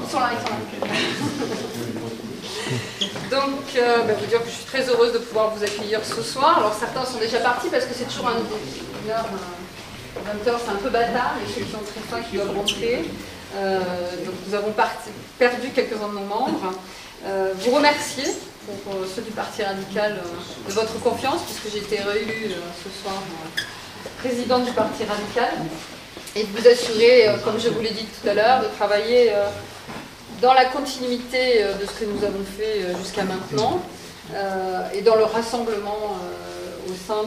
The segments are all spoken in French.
Ils sont là. Donc, vous dire que je suis très heureuse de pouvoir vous accueillir ce soir. Alors, certains sont déjà partis parce que c'est toujours une heure, 20 heures, c'est un peu bâtard, mais ceux qui ont très faim qui doivent rentrer. Donc, nous avons perdu quelques-uns de nos membres. Vous remercier pour ceux du Parti radical de votre confiance, puisque j'ai été réélue ce soir présidente du Parti radical, et de vous assurer, comme je vous l'ai dit tout à l'heure, de travailler dans la continuité de ce que nous avons fait jusqu'à maintenant, et dans le rassemblement au sein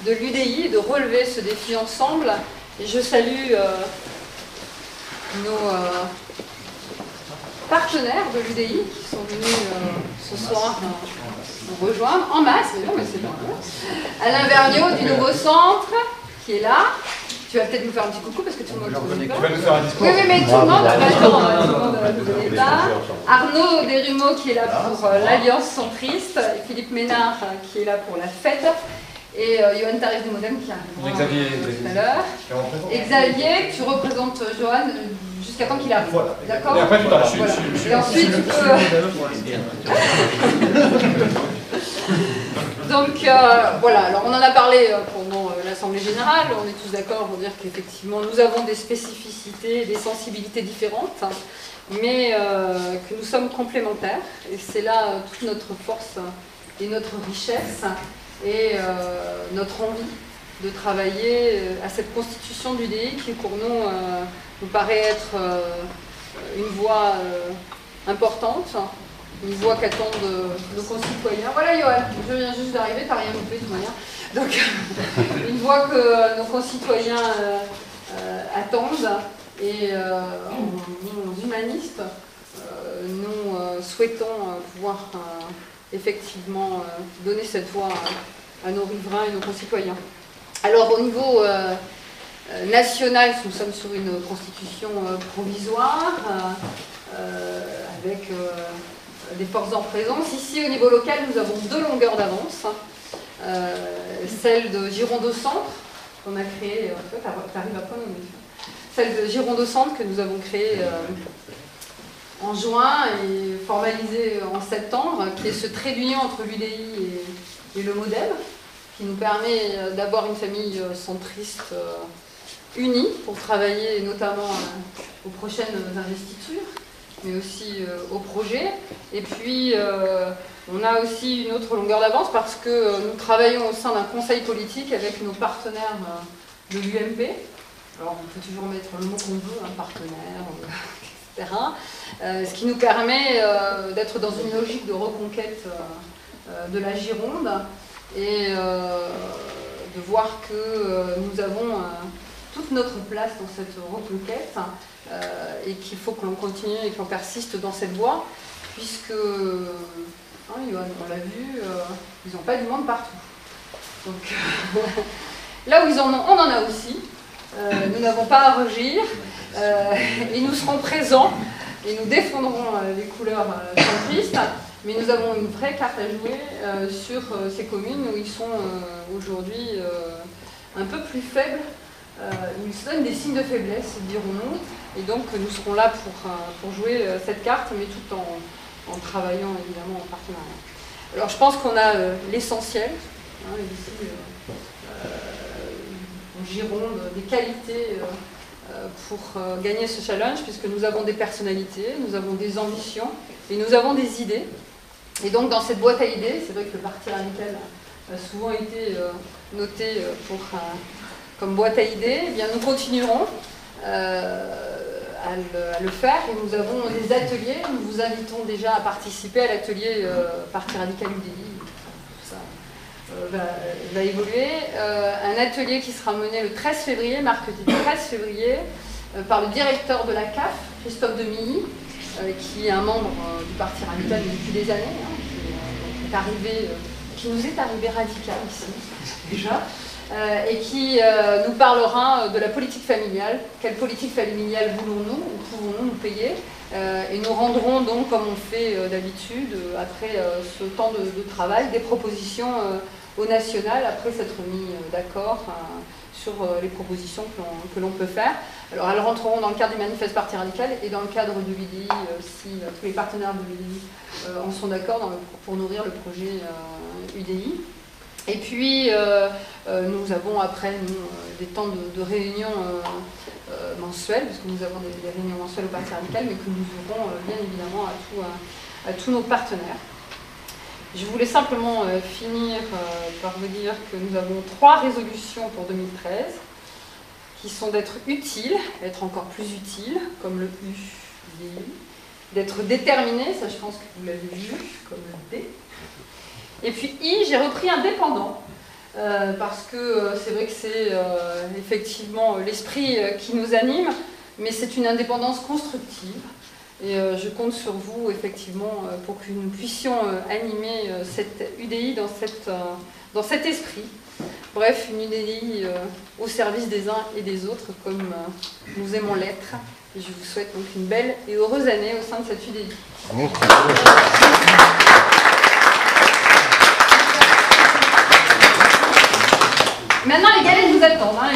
de l'UDI, et de relever ce défi ensemble. Et je salue nos partenaires de l'UDI qui sont venus ce soir nous rejoindre en masse, mais non, mais c'est bon. Alain Vergniaud du Nouveau Centre qui est là. Tu vas peut-être nous faire un petit coucou parce que tout le monde ne connaît pas. Tu vas nous faire un discours. Oui, mais tout le monde ne connaît pas. Arnaud Desrumeaux qui est là pour l'Alliance centriste, et Philippe Ménard qui est là pour la fête, et Johan Tarif du Modem qui arrivera tout à l'heure. Et Xavier, tu représentes Johan jusqu'à temps qu'il arrive. Voilà. D'accord. Et après tu t'en vas. Voilà. Et ensuite tu peux... Donc voilà, alors on en a parlé pendant l'Assemblée Générale, on est tous d'accord pour dire qu'effectivement nous avons des spécificités, des sensibilités différentes, mais que nous sommes complémentaires, et c'est là toute notre force et notre richesse, et notre envie de travailler à cette constitution du DI qui pour nous paraît être une voie importante. Une voix qu'attendent nos concitoyens. Voilà, Johan, je viens juste d'arriver, t'as rien loupé de toute manière. Donc, une voix que nos concitoyens attendent, et nous, humanistes, nous souhaitons pouvoir effectivement donner cette voix à nos riverains et nos concitoyens. Alors, au niveau national, nous sommes sur une constitution provisoire, avec des forces en présence. Ici, au niveau local, nous avons deux longueurs d'avance. Celle de Gironde au Centre, qu'on a créée, t'arrives après, celle de Gironde au Centre que nous avons créée en juin et formalisée en septembre, qui est ce trait d'union entre l'UDI et le Modem, qui nous permet d'avoir une famille centriste unie pour travailler notamment aux prochaines investitures, mais aussi au projet. Et puis, on a aussi une autre longueur d'avance parce que nous travaillons au sein d'un conseil politique avec nos partenaires de l'UMP. Alors, on peut toujours mettre le mot qu'on veut, un partenaire, etc. Ce qui nous permet d'être dans une logique de reconquête de la Gironde et de voir que nous avons toute notre place dans cette reconquête, et qu'il faut que l'on continue et que l'on persiste dans cette voie, puisque, Johan, on l'a vu, ils n'ont pas du monde partout. Donc, là où ils en ont, on en a aussi. Nous n'avons pas à rougir, et nous serons présents, et nous défendrons les couleurs centristes, mais nous avons une vraie carte à jouer sur ces communes où ils sont aujourd'hui un peu plus faibles, où ils se donnent des signes de faiblesse, dirons-nous, et donc nous serons là pour jouer cette carte, mais tout en travaillant évidemment en partenariat. Alors je pense qu'on a l'essentiel, ici en Gironde, des qualités pour gagner ce challenge, puisque nous avons des personnalités, nous avons des ambitions, et nous avons des idées. Et donc dans cette boîte à idées, c'est vrai que le Parti radical a souvent été noté comme boîte à idées, eh bien nous continuerons à le faire, et nous avons des ateliers. Nous vous invitons déjà à participer à l'atelier Parti radical UDI. Tout ça va évoluer. Un atelier qui sera mené le 13 février, mercredi 13 février, par le directeur de la CAF, Christophe Demilly, qui est un membre du Parti radical depuis des années, qui nous est arrivé radical ici, déjà. Et qui nous parlera de la politique familiale. Quelle politique familiale voulons-nous, ou pouvons-nous nous payer, et nous rendrons donc, comme on fait d'habitude, après ce temps de travail, des propositions au national, après s'être mis d'accord sur les propositions que l'on peut faire. Alors elles rentreront dans le cadre du manifeste parti radical et dans le cadre de l'UDI, si tous les partenaires de l'UDI en sont d'accord pour nourrir le projet UDI. Et puis nous avons après des temps de réunion mensuels, puisque nous avons des réunions mensuelles au parti radical, mais que nous ouvrons bien évidemment à tous nos partenaires. Je voulais simplement finir par vous dire que nous avons 3 résolutions pour 2013 qui sont d'être utiles, être encore plus utiles, comme le U, d'être déterminé, ça je pense que vous l'avez vu, comme le D. Et puis I, j'ai repris indépendant, parce que c'est vrai que c'est effectivement l'esprit qui nous anime, mais c'est une indépendance constructive. Et je compte sur vous, effectivement, pour que nous puissions animer cette UDI dans cet esprit. Bref, une UDI au service des uns et des autres, comme nous aimons l'être. Et je vous souhaite donc une belle et heureuse année au sein de cette UDI. Maintenant, les galettes vous attendent. Hein,